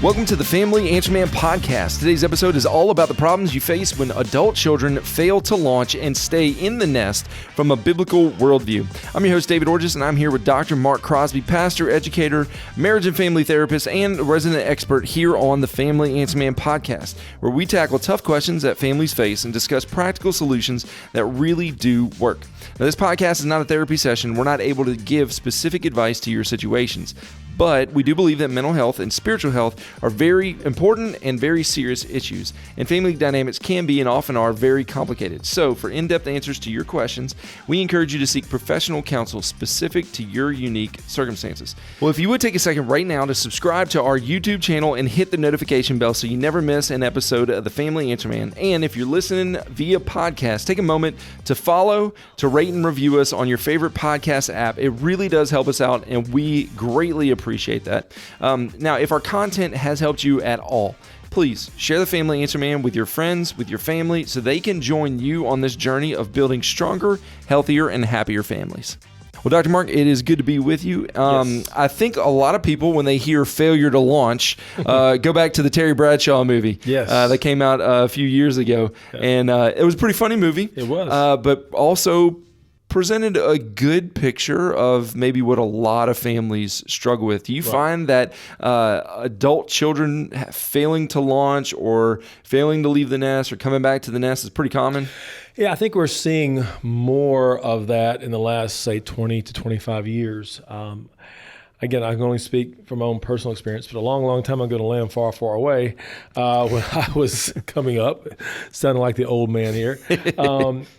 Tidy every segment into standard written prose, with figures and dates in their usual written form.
Welcome to the Family Answer Man podcast. Today's episode is all about the problems you face when adult children fail to launch and stay in the nest from a biblical worldview. I'm your host, David Orges, and I'm here with Dr. Mark Crosby, pastor, educator, marriage and family therapist, and resident expert here on the Family Answer Man podcast, where we tackle tough questions that families face and discuss practical solutions that really do work. Now, this podcast is not a therapy session. We're not able to give specific advice to your situations. But we do believe that mental health and spiritual health are very important and very serious issues, and family dynamics can be and often are very complicated. So for in-depth answers to your questions, we encourage you to seek professional counsel specific to your unique circumstances. Well, if you would take a second right now to subscribe to our YouTube channel and hit the notification bell so you never miss an episode of the Family Answer Man. And if you're listening via podcast, take a moment to follow, to rate and review us on your favorite podcast app. It really does help us out, and we greatly appreciate that. Now, if our content has helped you at all, please share the Family Answer Man with your friends, with your family, so they can join you on this journey of building stronger, healthier, and happier families. Well, Dr. Mark, it is good to be with you. Yes. I think a lot of people, when they hear failure to launch, go back to the Terry Bradshaw movie. Yes. That came out a few years ago. Yeah. And it was a pretty funny movie. It was. But also presented a good picture of maybe what a lot of families struggle with. Do you find that adult children failing to launch or failing to leave the nest or coming back to the nest is pretty common? Yeah, I think we're seeing more of that in the last, say, 20 to 25 years. Again, I can only speak from my own personal experience, but a long, long time ago in a land far, far away, when I was coming up, sounding like the old man here,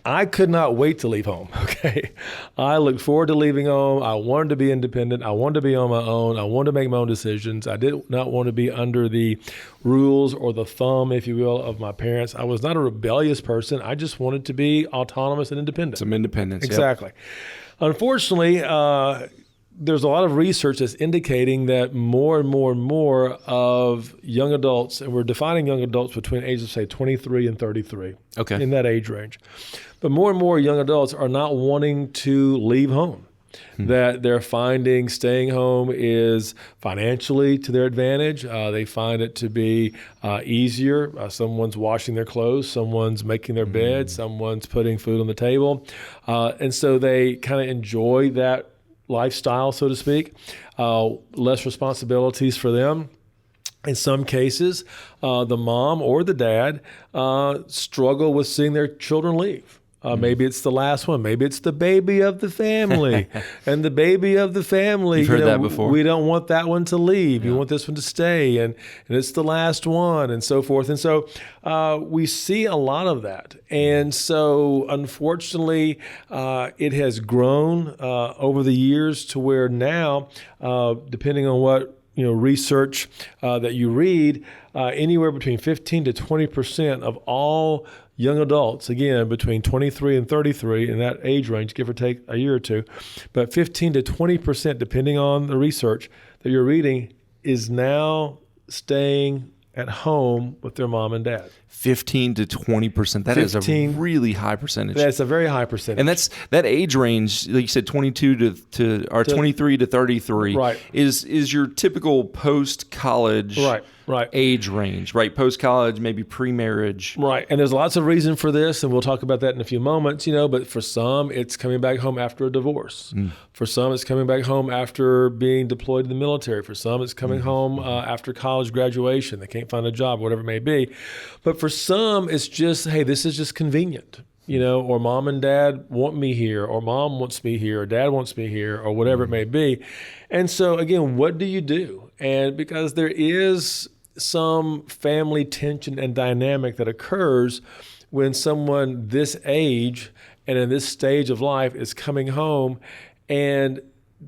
I could not wait to leave home, okay? I looked forward to leaving home. I wanted to be independent. I wanted to be on my own. I wanted to make my own decisions. I did not want to be under the rules or the thumb, if you will, of my parents. I was not a rebellious person. I just wanted to be autonomous and independent. Some independence. Exactly. Yep. Unfortunately, there's a lot of research that's indicating that more and more and more of young adults, and we're defining young adults between ages of, say, 23 and 33, Okay. in that age range. But more and more young adults are not wanting to leave home, that they're finding staying home is financially to their advantage. They find it to be easier. Someone's washing their clothes, someone's making their bed, someone's putting food on the table. And so they kind of enjoy that lifestyle, so to speak, less responsibilities for them. In some cases, the mom or the dad struggle with seeing their children leave. Maybe it's the last one. Maybe it's the baby of the family. And the baby of the family, You've heard that before. We don't want that one to leave. We want this one to stay. And it's the last one, and so forth. And so we see a lot of that. And so unfortunately, it has grown over the years to where now, depending on what research that you read, anywhere between 15 to 20% of all young adults, again, between 23 and 33, in that age range, give or take a year or two, but 15 to 20%, depending on the research that you're reading, is now staying at home with their mom and dad. 15 to 20%. That is a really high percentage. That's a very high percentage. And that's that age range, like you said, 22 to 23 to 33, right, is your typical post-college right age range, right? Post-college, maybe pre-marriage. Right. And there's lots of reason for this, and we'll talk about that in a few moments, but for some, it's coming back home after a divorce. For some, it's coming back home after being deployed to the military. For some, it's coming home after college graduation. They can't find a job, whatever it may be. But for some, it's just, hey, this is just convenient, or mom and dad want me here, or mom wants me here, or dad wants me here, or whatever it may be. And so, again, what do you do? And because there is some family tension and dynamic that occurs when someone this age and in this stage of life is coming home and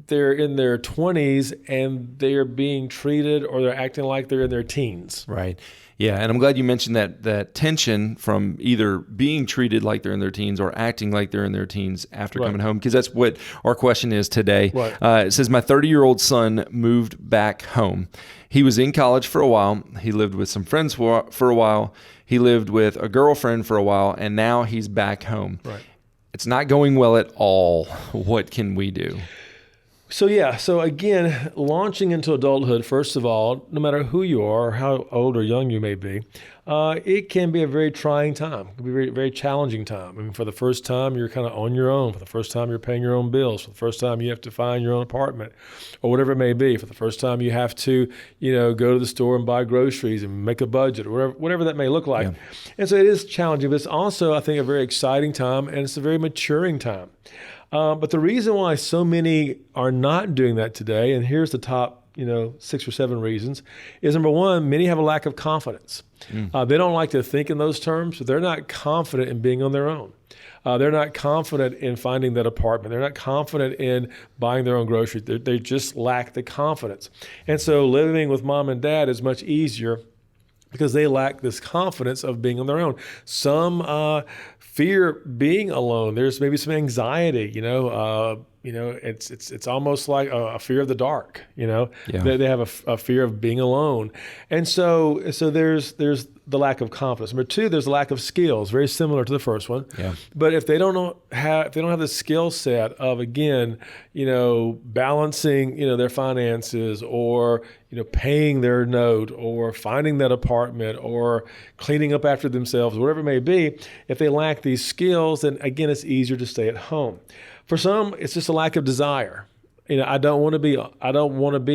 they're in their 20s and they're being treated or they're acting like they're in their teens. Right. Yeah, and I'm glad you mentioned that tension from either being treated like they're in their teens or acting like they're in their teens after coming home, because that's what our question is today. Right. It says, my 30-year-old son moved back home. He was in college for a while. He lived with some friends for a while. He lived with a girlfriend for a while, and now he's back home. Right. It's not going well at all. What can we do? So again, launching into adulthood, first of all, no matter who you are or how old or young you may be, it can be a very trying time. It can be a very, very challenging time. I mean, for the first time, you're kind of on your own. For the first time, you're paying your own bills. For the first time, you have to find your own apartment or whatever it may be. For the first time, you have to, go to the store and buy groceries and make a budget or whatever that may look like. Yeah. And so it is challenging, but it's also, I think, a very exciting time, and it's a very maturing time. But the reason why so many are not doing that today, and here's the top, 6 or 7 reasons, is number one, many have a lack of confidence. They don't like to think in those terms, but they're not confident in being on their own. They're not confident in finding that apartment. They're not confident in buying their own groceries. They just lack the confidence. And so living with mom and dad is much easier because they lack this confidence of being on their own. Some fear being alone. There's maybe some anxiety, it's almost like a fear of the dark, Yeah. They have a fear of being alone. And so there's the lack of confidence. Number two, there's a lack of skills, very similar to the first one. Yeah. But if they don't have the skill set of, again, balancing, their finances or, paying their note or finding that apartment or cleaning up after themselves, whatever it may be, if they lack these skills, then again, it's easier to stay at home. For some, it's just a lack of desire. I don't want to be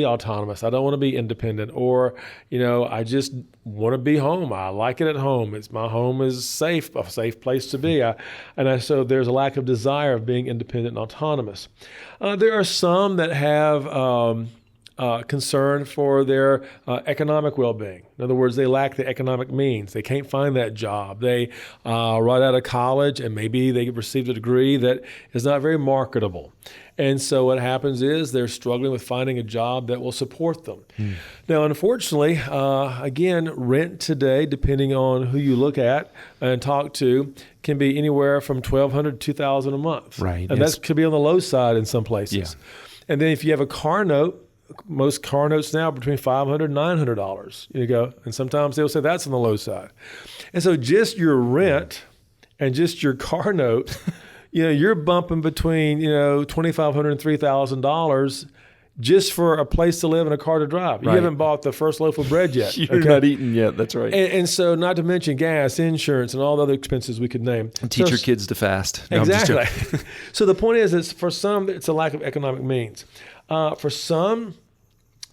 autonomous. I don't want to be independent, or, I just want to be home. I like it at home. My home is a safe place to be. So there's a lack of desire of being independent and autonomous. There are some that have concern for their economic well-being. In other words, they lack the economic means. They can't find that job. They right out of college, and maybe they received a degree that is not very marketable. And so what happens is they're struggling with finding a job that will support them. Now, unfortunately, again, rent today, depending on who you look at and talk to, can be anywhere from $1,200 to $2,000 a month. Right. And that could be on the low side in some places. Yeah. And then if you have a car note, most car notes now are between $500 and $900. And sometimes they'll say that's on the low side. And so just your rent and just your car note, you're bumping between $2,500 and $3,000 just for a place to live and a car to drive. You haven't bought the first loaf of bread yet. You're not eating yet. That's right. And so, not to mention gas, insurance, and all the other expenses we could name. And teach your kids to fast. No, exactly. So the point is, for some, it's a lack of economic means. For some,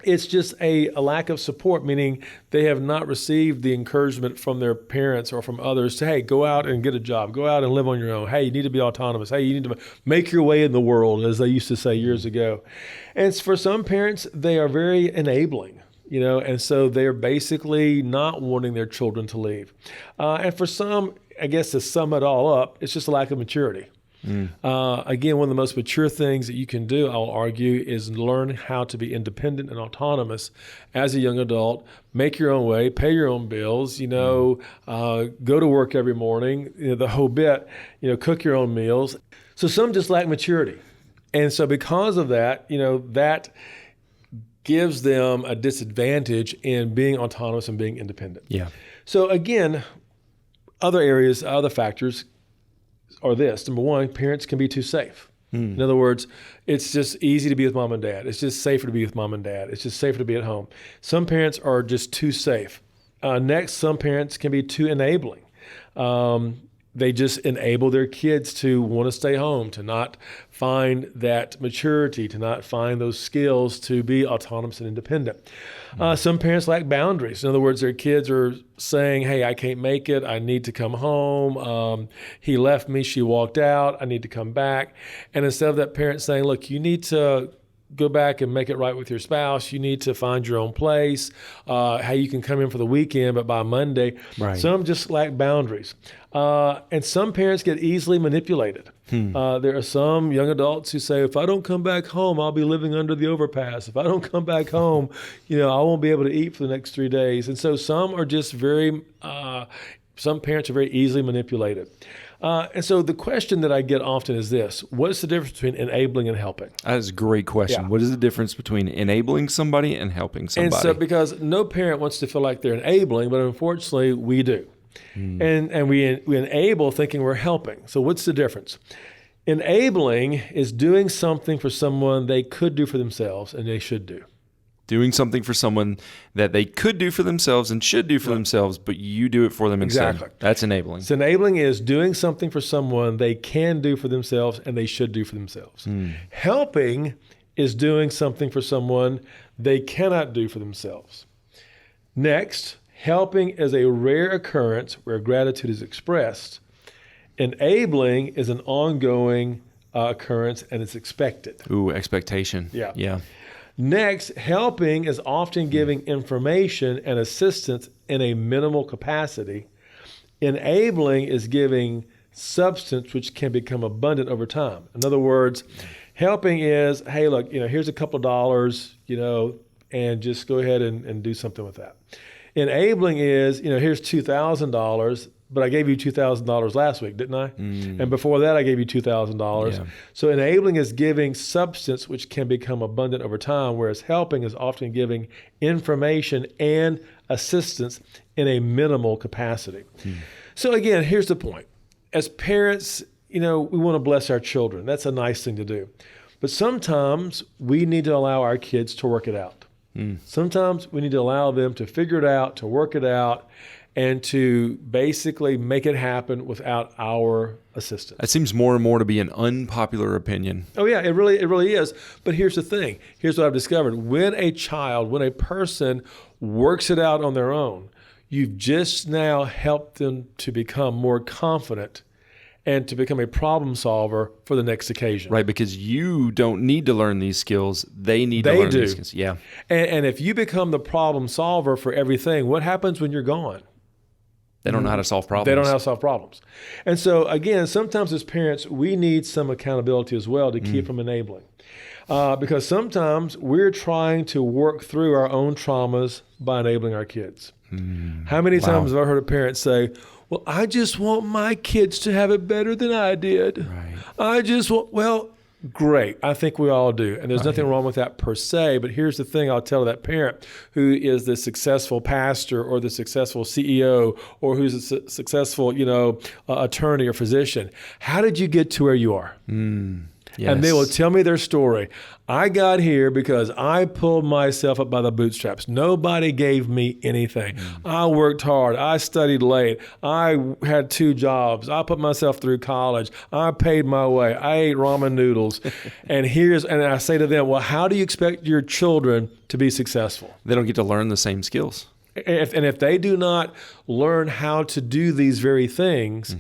it's just a lack of support, meaning they have not received the encouragement from their parents or from others to, hey, go out and get a job. Go out and live on your own. Hey, you need to be autonomous. Hey, you need to make your way in the world, as they used to say years ago. And for some parents, they are very enabling, and so they're basically not wanting their children to leave. And for some, I guess to sum it all up, it's just a lack of maturity. Again, one of the most mature things that you can do, I'll argue, is learn how to be independent and autonomous as a young adult. Make your own way, pay your own bills, go to work every morning, the whole bit, cook your own meals. So some just lack maturity. And so because of that, that gives them a disadvantage in being autonomous and being independent. Yeah. So again, other factors are this. Number one, parents can be too safe. In other words, it's just easy to be with mom and dad. It's just safer to be with mom and dad. It's just safer to be at home. Some parents are just too safe. Next, some parents can be too enabling. They just enable their kids to want to stay home, to not find that maturity, to not find those skills to be autonomous and independent. Some parents lack boundaries. In other words, their kids are saying, hey, I can't make it. I need to come home. He left me. She walked out. I need to come back. And instead of that parent saying, look, you need to go back and make it right with your spouse. You need to find your own place. How you can come in for the weekend, but by Monday. Right. Some just lack boundaries. And some parents get easily manipulated. There are some young adults who say, if I don't come back home, I'll be living under the overpass. If I don't come back home, I won't be able to eat for the next 3 days. And so some are just some parents are very easily manipulated. And so the question that I get often is this: what's the difference between enabling and helping? That is a great question. Yeah. What is the difference between enabling somebody and helping somebody? And so, because no parent wants to feel like they're enabling, but unfortunately we do. And we enable thinking we're helping. So what's the difference? Enabling is doing something for someone they could do for themselves and they should do. Doing something for someone that they could do for themselves and should do for themselves, but you do it for them instead. Exactly. That's enabling. So enabling is doing something for someone they can do for themselves and they should do for themselves. Helping is doing something for someone they cannot do for themselves. Next, helping is a rare occurrence where gratitude is expressed. Enabling is an ongoing occurrence and it's expected. Ooh, expectation. Yeah. Next, helping is often giving information and assistance in a minimal capacity. Enabling is giving substance which can become abundant over time. In other words, helping is, hey, look, here's a couple of dollars, and just go ahead and do something with that. Enabling is, here's $2,000, but I gave you $2,000 last week, didn't I? And before that, I gave you $2,000. Yeah. So enabling is giving substance which can become abundant over time, whereas helping is often giving information and assistance in a minimal capacity. So again, here's the point. As parents, we want to bless our children. That's a nice thing to do. But sometimes we need to allow our kids to work it out. Sometimes we need to allow them to figure it out, to work it out, and to basically make it happen without our assistance. That seems more and more to be an unpopular opinion. Oh yeah, it really is. But here's the thing. Here's what I've discovered. When a person works it out on their own, you've just now helped them to become more confident and to become a problem solver for the next occasion. Right, because you don't need to learn these skills. They need to learn these skills. Yeah. And if you become the problem solver for everything, what happens when you're gone? They don't know how to solve problems. They don't know how to solve problems. And so, again, sometimes as parents, we need some accountability as well to keep from enabling. Because sometimes we're trying to work through our own traumas by enabling our kids. How many times have I heard a parent say, well, I just want my kids to have it better than I did. Right. I just want, well, great. I think we all do. And there's nothing wrong with that per se. But here's the thing I'll tell that parent who is the successful pastor or the successful CEO or who's a successful, attorney or physician. How did you get to where you are? Yes. And they will tell me their story. I got here because I pulled myself up by the bootstraps. Nobody gave me anything. I worked hard. I studied late. I had 2 jobs. I put myself through college. I paid my way. I ate ramen noodles. and I say to them, well, how do you expect your children to be successful? They don't get to learn the same skills. If they do not learn how to do these very things,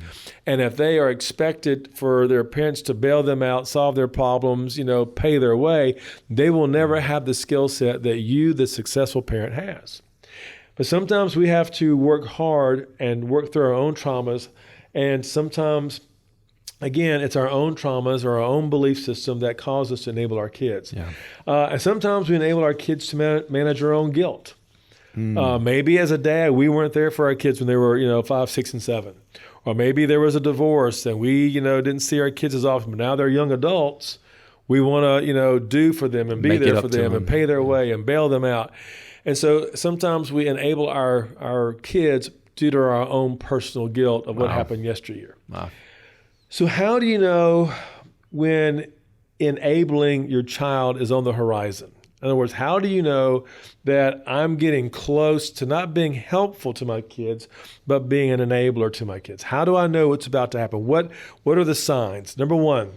and if they are expected for their parents to bail them out, solve their problems, pay their way, they will never have the skill set that you, the successful parent, has. But sometimes we have to work hard and work through our own traumas, and sometimes, again, it's our own traumas or our own belief system that cause us to enable our kids. Yeah. And sometimes we enable our kids to manage our own guilt. Maybe as a dad, we weren't there for our kids when they were, 5, 6, and 7. Or maybe there was a divorce and we, didn't see our kids as often, but now they're young adults. We want to, do for them and be there for them and pay their way and bail them out. And so sometimes we enable our kids due to our own personal guilt of what happened yesteryear. Wow. So how do you know when enabling your child is on the horizon? In other words, how do you know that I'm getting close to not being helpful to my kids, but being an enabler to my kids? How do I know what's about to happen? What are the signs? Number 1,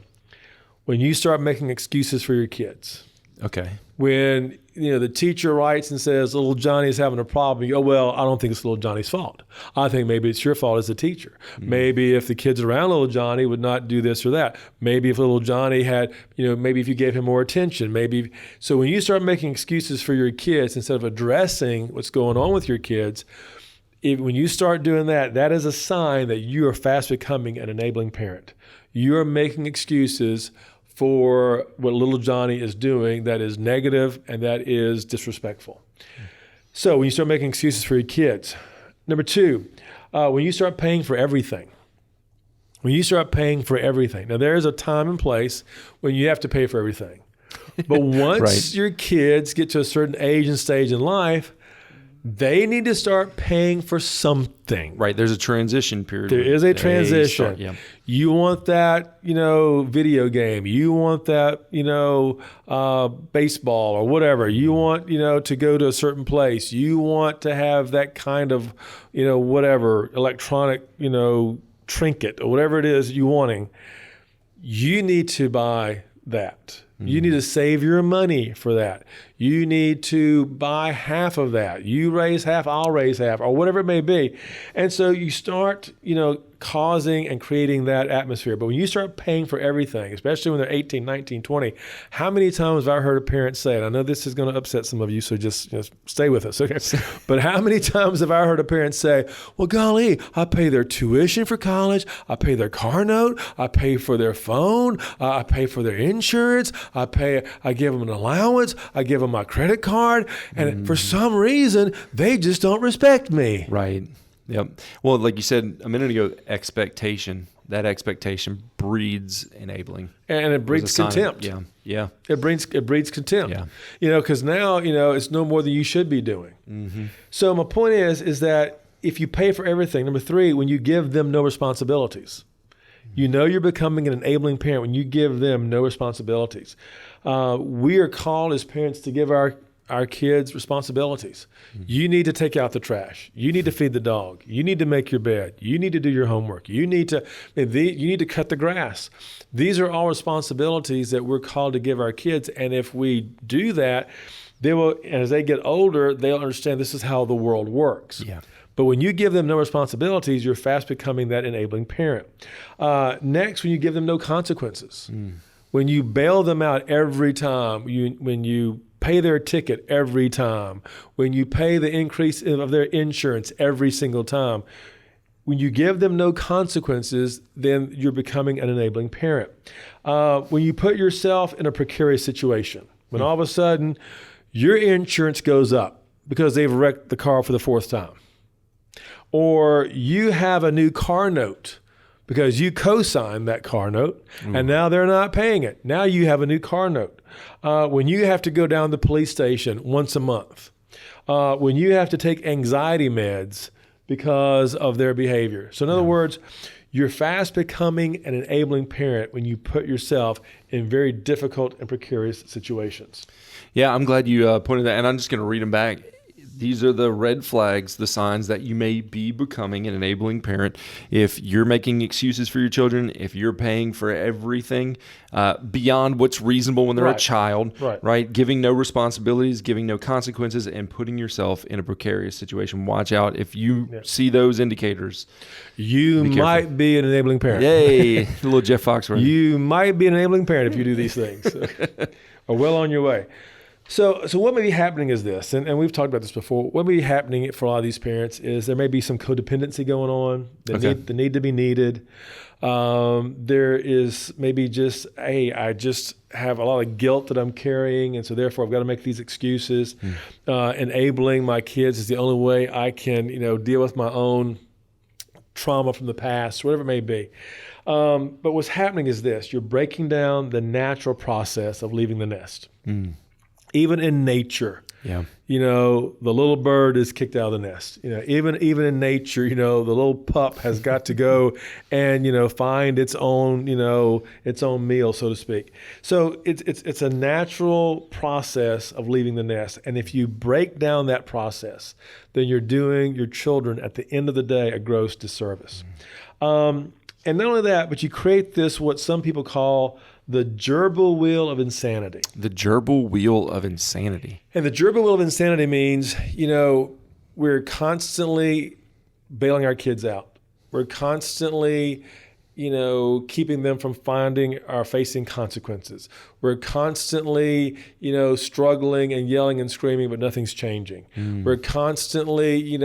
when you start making excuses for your kids. Okay. When the teacher writes and says, little Johnny's having a problem, you go, well, I don't think it's little Johnny's fault. I think maybe it's your fault as a teacher. Maybe if the kids around little Johnny would not do this or that. Maybe if little Johnny had, maybe if you gave him more attention, So when you start making excuses for your kids instead of addressing what's going on with your kids, when you start doing that, that is a sign that you are fast becoming an enabling parent. You are making excuses for what little Johnny is doing that is negative and that is disrespectful. So when you start making excuses for your kids. Number 2, when you start paying for everything. Now there is a time and place when you have to pay for everything. But once your kids get to a certain age and stage in life, they need to start paying for something. Right. There's a transition period. There is a transition. You want that, video game. You want that, baseball or whatever. You want, to go to a certain place. You want to have that kind of, whatever, electronic, trinket or whatever it is you're wanting. You need to buy that. You need to save your money for that. You need to buy half of that. You raise half, I'll raise half, or whatever it may be. And so you start, causing and creating that atmosphere. But when you start paying for everything, especially when they're 18, 19, 20, how many times have I heard a parent say, and I know this is going to upset some of you, so just stay with us, okay? But how many times have I heard a parent say, well, golly, I pay their tuition for college, I pay their car note, I pay for their phone, I pay for their insurance, I give them an allowance, I give them my credit card, and for some reason, they just don't respect me. Right. Yep. Well, like you said a minute ago, expectation. That expectation breeds enabling, and it breeds contempt. Yeah. It breeds contempt. Yeah. Because now it's no more than you should be doing. Mm-hmm. So my point is that if you pay for everything, number 3, when you give them no responsibilities, you're becoming an enabling parent when you give them no responsibilities. We are called as parents to give our kids responsibilities. You need to take out the trash. You need to feed the dog. You need to make your bed. You need to do your homework. You need to cut the grass. These are all responsibilities that we're called to give our kids. And if we do that, they will, and as they get older, they'll understand this is how the world works. Yeah. But when you give them no responsibilities, you're fast becoming that enabling parent. Next, when you give them no consequences, when you bail them out every time, when you pay their ticket every time, when you pay the increase of their insurance every single time, when you give them no consequences, then you're becoming an enabling parent. When you put yourself in a precarious situation, when all of a sudden your insurance goes up because they've wrecked the car for the 4th time, or you have a new car note because you co-signed that car note and now they're not paying it. Now you have a new car note. When you have to go down to the police station once a month, when you have to take anxiety meds because of their behavior. So in other words, you're fast becoming an enabling parent when you put yourself in very difficult and precarious situations. Yeah, I'm glad you pointed that, and I'm just going to read them back. These are the red flags, the signs that you may be becoming an enabling parent. If you're making excuses for your children, if you're paying for everything beyond what's reasonable when they're a child, right? Giving no responsibilities, giving no consequences, and putting yourself in a precarious situation. Watch out. If you see those indicators, you might be an enabling parent. Yay, the little Jeff Foxworthy. You might be an enabling parent if you do these things. Are well on your way. So what may be happening is this, and we've talked about this before. What may be happening for a lot of these parents is there may be some codependency going on, the need to be needed. There is maybe just, hey, I just have a lot of guilt that I'm carrying, and so therefore I've got to make these excuses. Enabling my kids is the only way I can, deal with my own trauma from the past, whatever it may be. But what's happening is this: you're breaking down the natural process of leaving the nest. Even in nature, the little bird is kicked out of the nest. Even in nature, the little pup has got to go and find its own meal, so to speak. So it's a natural process of leaving the nest. And if you break down that process, then you're doing your children at the end of the day a gross disservice. And not only that, but you create this what some people call the gerbil wheel of insanity. The gerbil wheel of insanity. And the gerbil wheel of insanity means, we're constantly bailing our kids out. We're constantly, keeping them from finding or facing consequences. We're constantly, struggling and yelling and screaming, but nothing's changing. We're constantly,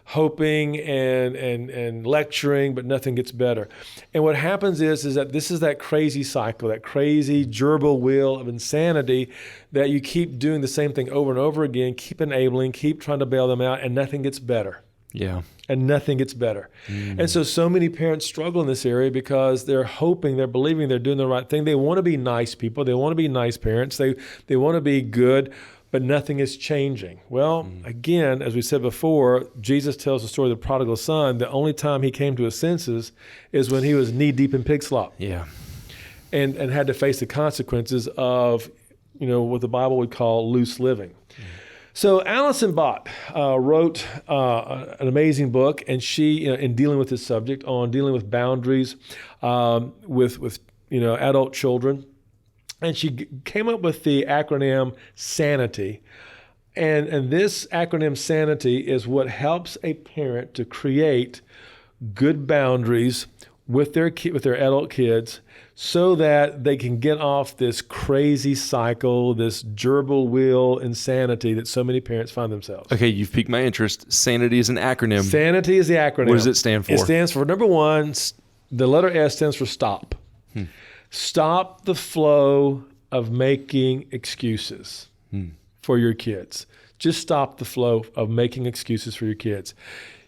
hoping and lecturing, but nothing gets better. And what happens is that this is that crazy cycle, that crazy gerbil wheel of insanity that you keep doing the same thing over and over again, keep enabling, keep trying to bail them out, and nothing gets better. Yeah. And nothing gets better. And so many parents struggle in this area because they're hoping, they're believing they're doing the right thing. They want to be nice people. They want to be nice parents. They want to be good. but nothing is changing. Well, again, as we said before, Jesus tells the story of the prodigal son. The only time he came to his senses is when he was knee deep in pig slop. Yeah. And had to face the consequences of, what the Bible would call loose living. So Alison Bott wrote an amazing book, and she, in dealing with this subject, on dealing with boundaries with adult children, and she came up with the acronym SANITY. And this acronym SANITY is what helps a parent to create good boundaries with their adult kids, so that they can get off this crazy cycle, this gerbil wheel insanity that so many parents find themselves. Okay, you've piqued my interest. SANITY is an acronym. SANITY is the acronym. What does it stand for? It stands for, number one, the letter S stands for stop. Stop the flow of making excuses for your kids. Just stop the flow of making excuses for your kids.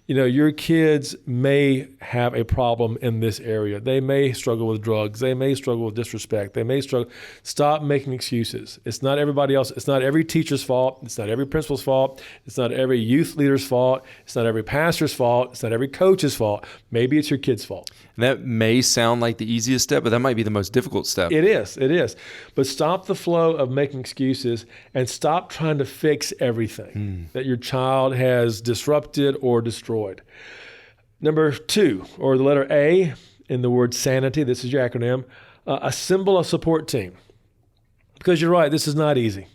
Your kids may have a problem in this area. They may struggle with drugs. They may struggle with disrespect. They may struggle. Stop making excuses. It's not everybody else. It's not every teacher's fault. It's not every principal's fault. It's not every youth leader's fault. It's not every pastor's fault. It's not every coach's fault. Maybe it's your kid's fault. And that may sound like the easiest step, but that might be the most difficult step. It is. But stop the flow of making excuses and stop trying to fix everything that your child has disrupted or destroyed. Number two, or the letter A in the word SANITY, this is your acronym, assemble a support team. Because you're right, this is not easy.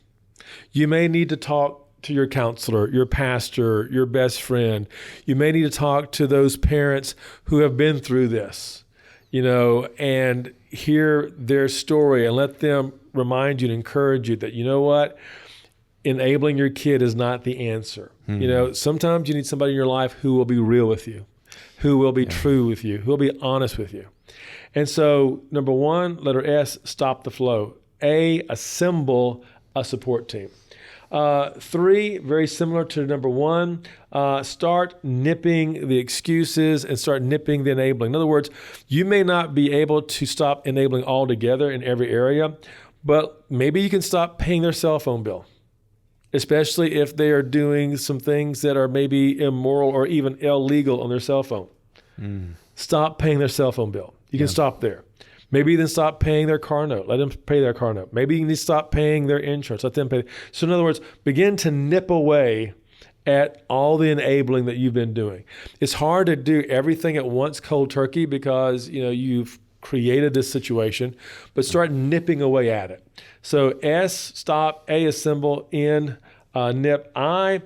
You may need to talk to your counselor, your pastor, your best friend. You may need to talk to those parents who have been through this, and hear their story and let them remind you and encourage you that, what, enabling your kid is not the answer. Sometimes you need somebody in your life who will be real with you, who will be true with you, who will be honest with you. And so, number one, letter S, stop the flow. A, assemble a support team. Three, very similar to number one, start nipping the excuses and start nipping the enabling. In other words, you may not be able to stop enabling altogether in every area, but maybe you can stop paying their cell phone bill, especially if they are doing some things that are maybe immoral or even illegal on their cell phone. Stop paying their cell phone bill. You can stop there. Maybe then stop paying their car note. Let them pay their car note. Maybe you need to stop paying their insurance. Let them pay. So in other words, begin to nip away at all the enabling that you've been doing. It's hard to do everything at once cold turkey because you've created this situation, but start nipping away at it. So S, stop. A, assemble. N, nip. I,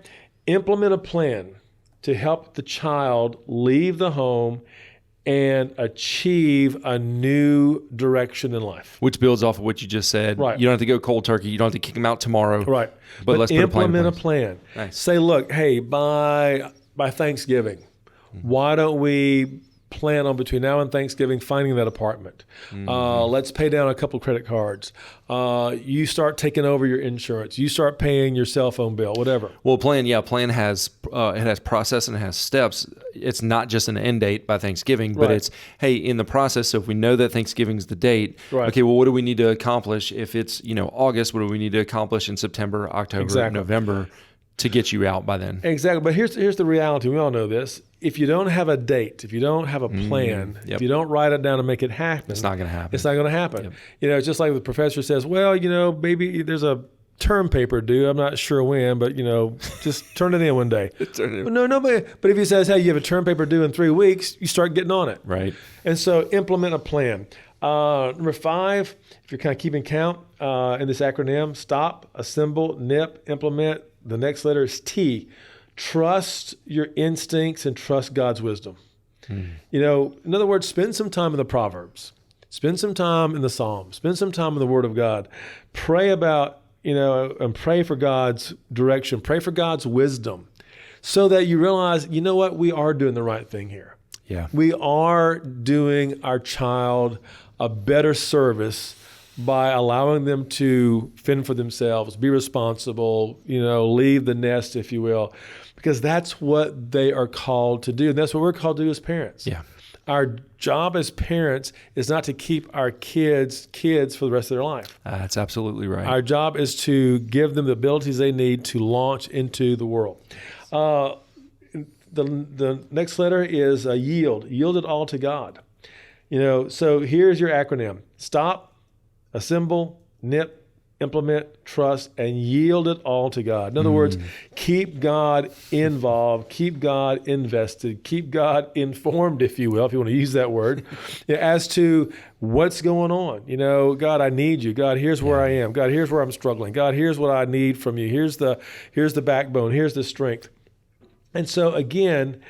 implement a plan to help the child leave the home and achieve a new direction in life. Which builds off of what you just said. Right. You don't have to go cold turkey. You don't have to kick them out tomorrow. Right. But let's implement a plan. Nice. Say, look, hey, by Thanksgiving, why don't we plan on between now and Thanksgiving finding that apartment? Let's pay down a couple credit cards. You start taking over your insurance. You start paying your cell phone bill, whatever. Well, plan has it has process and it has steps. It's not just an end date by Thanksgiving, but it's, hey, in the process, so if we know that Thanksgiving's the date, okay, well, what do we need to accomplish? If it's, August, what do we need to accomplish in September, October, November to get you out by then? Exactly. But here's the reality. We all know this. If you don't have a date, if you don't have a plan, if you don't write it down and make it happen, it's not going to happen. It's not going to happen. It's just like the professor says, well, maybe there's a term paper due. I'm not sure when, but, just turn it in one day. But if he says, hey, you have a term paper due in 3 weeks, you start getting on it. Right. And so implement a plan. Number 5, if you're kind of keeping count in this acronym, stop, assemble, nip, implement. The next letter is T. Trust your instincts and trust God's wisdom. In other words, spend some time in the Proverbs. Spend some time in the Psalms. Spend some time in the Word of God. Pray about, and pray for God's direction. Pray for God's wisdom so that you realize, what? We are doing the right thing here. Yeah. We are doing our child a better service by allowing them to fend for themselves, be responsible, leave the nest, if you will, because that's what they are called to do. And that's what we're called to do as parents. Yeah. Our job as parents is not to keep our kids for the rest of their life. That's absolutely right. Our job is to give them the abilities they need to launch into the world. The next letter is yield. Yield it all to God. So here's your acronym: stop, assemble, nip, implement, trust, and yield it all to God. In other words, keep God involved, keep God invested, keep God informed, if you will, if you want to use that word, as to what's going on. God, I need you. God, here's where I am. God, here's where I'm struggling. God, here's what I need from you. Here's the backbone. Here's the strength. And so again,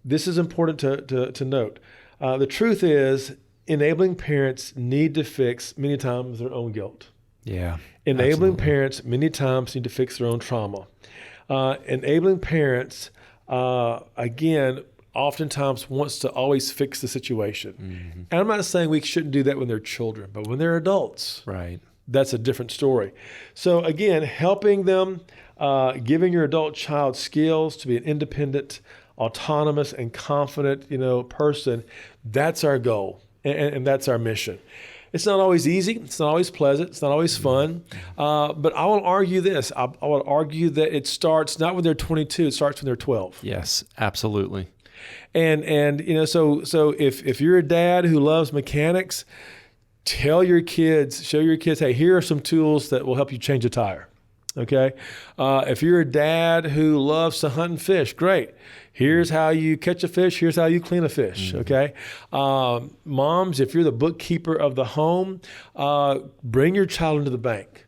this is important to note. The truth is, enabling parents need to fix many times their own guilt. Yeah. Enabling parents many times need to fix their own trauma. Enabling parents, again, oftentimes wants to always fix the situation. Mm-hmm. And I'm not saying we shouldn't do that when they're children, but when they're adults, right, that's a different story. So again, helping them, giving your adult child skills to be an independent, autonomous, and confident, person, that's our goal. And that's our mission. It's not always easy. It's not always pleasant. It's not always fun. But I will argue this. I will argue that it starts not when they're 22. It starts when they're 12. Yes, absolutely. And so if you're a dad who loves mechanics, show your kids, hey, here are some tools that will help you change a tire. Okay. If you're a dad who loves to hunt and fish, great. Here's how you catch a fish. Here's how you clean a fish. Okay. Moms, if you're the bookkeeper of the home, bring your child into the bank.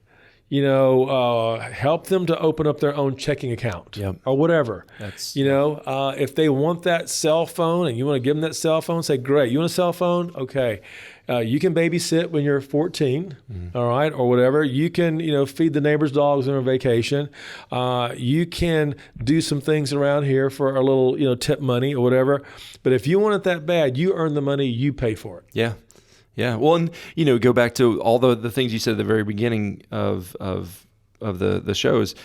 Help them to open up their own checking account or whatever. If they want that cell phone and you want to give them that cell phone, say, great. You want a cell phone? Okay. You can babysit when you're 14, all right, or whatever. You can, feed the neighbor's dogs on a vacation. You can do some things around here for a little, tip money or whatever. But if you want it that bad, you earn the money, you pay for it. Yeah. Yeah. Well, and, go back to all the things you said at the very beginning of the shows,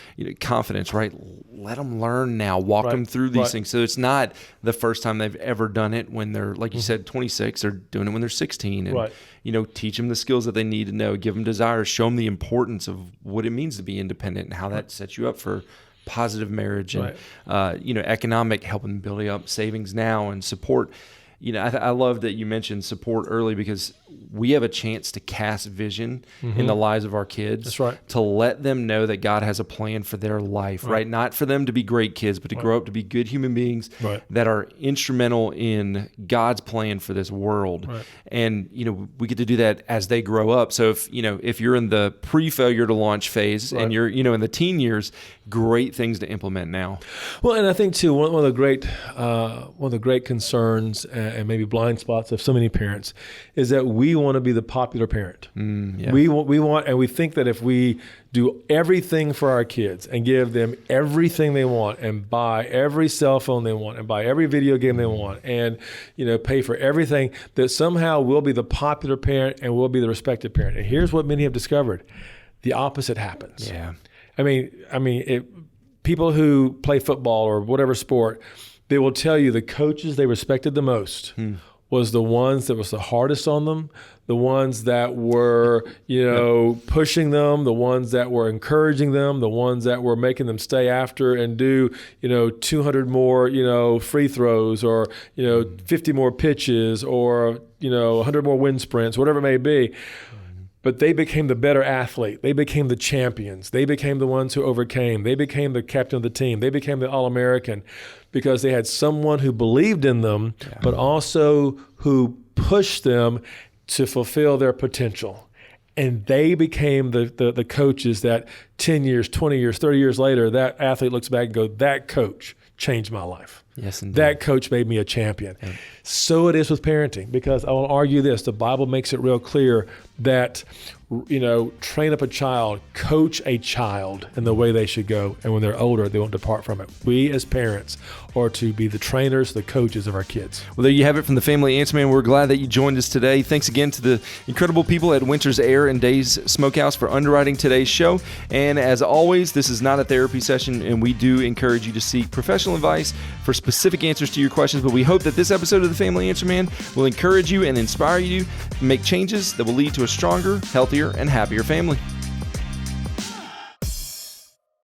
confidence, right? Let them learn now, walk them through these things. So it's not the first time they've ever done it when they're, like you said, 26, they're doing it when they're 16 and, teach them the skills that they need to know, give them desires, show them the importance of what it means to be independent and how that sets you up for positive marriage and, economic, helping building up savings now and support. I love that you mentioned support early because we have a chance to cast vision in the lives of our kids. That's right. To let them know that God has a plan for their life, right? Not for them to be great kids, but to grow up to be good human beings that are instrumental in God's plan for this world. Right. And, we get to do that as they grow up. So if you're in the pre-failure to launch phase and you're, in the teen years, great things to implement now. Well, and I think too, one of the great concerns and maybe blind spots of so many parents is that we want to be the popular parent. We want, and we think that if we do everything for our kids and give them everything they want and buy every cell phone they want and buy every video game they want and, pay for everything, that somehow we'll be the popular parent and we'll be the respected parent. And here's what many have discovered. The opposite happens. Yeah. People who play football or whatever sport, they will tell you the coaches they respected the most was the ones that was the hardest on them, the ones that were, pushing them, the ones that were encouraging them, the ones that were making them stay after and do, 200 more, free throws or, 50 more pitches or, 100 more wind sprints, whatever it may be. But they became the better athlete. They became the champions. They became the ones who overcame. They became the captain of the team. They became the All-American because they had someone who believed in them, but also who pushed them to fulfill their potential. And they became the coaches that 10 years, 20 years, 30 years later, that athlete looks back and goes, that coach changed my life. Yes, indeed. That coach made me a champion. Yeah. So it is with parenting, because I will argue this. The Bible makes it real clear that, train up a child, coach a child in the way they should go. And when they're older, they won't depart from it. We as parents are to be the trainers, the coaches of our kids. Well, there you have it from the Family Answer Man. We're glad that you joined us today. Thanks again to the incredible people at Winter's Air and Days Smokehouse for underwriting today's show. And as always, this is not a therapy session, and we do encourage you to seek professional advice for specific specific answers to your questions, but we hope that this episode of the Family Answer Man will encourage you and inspire you to make changes that will lead to a stronger, healthier, and happier family.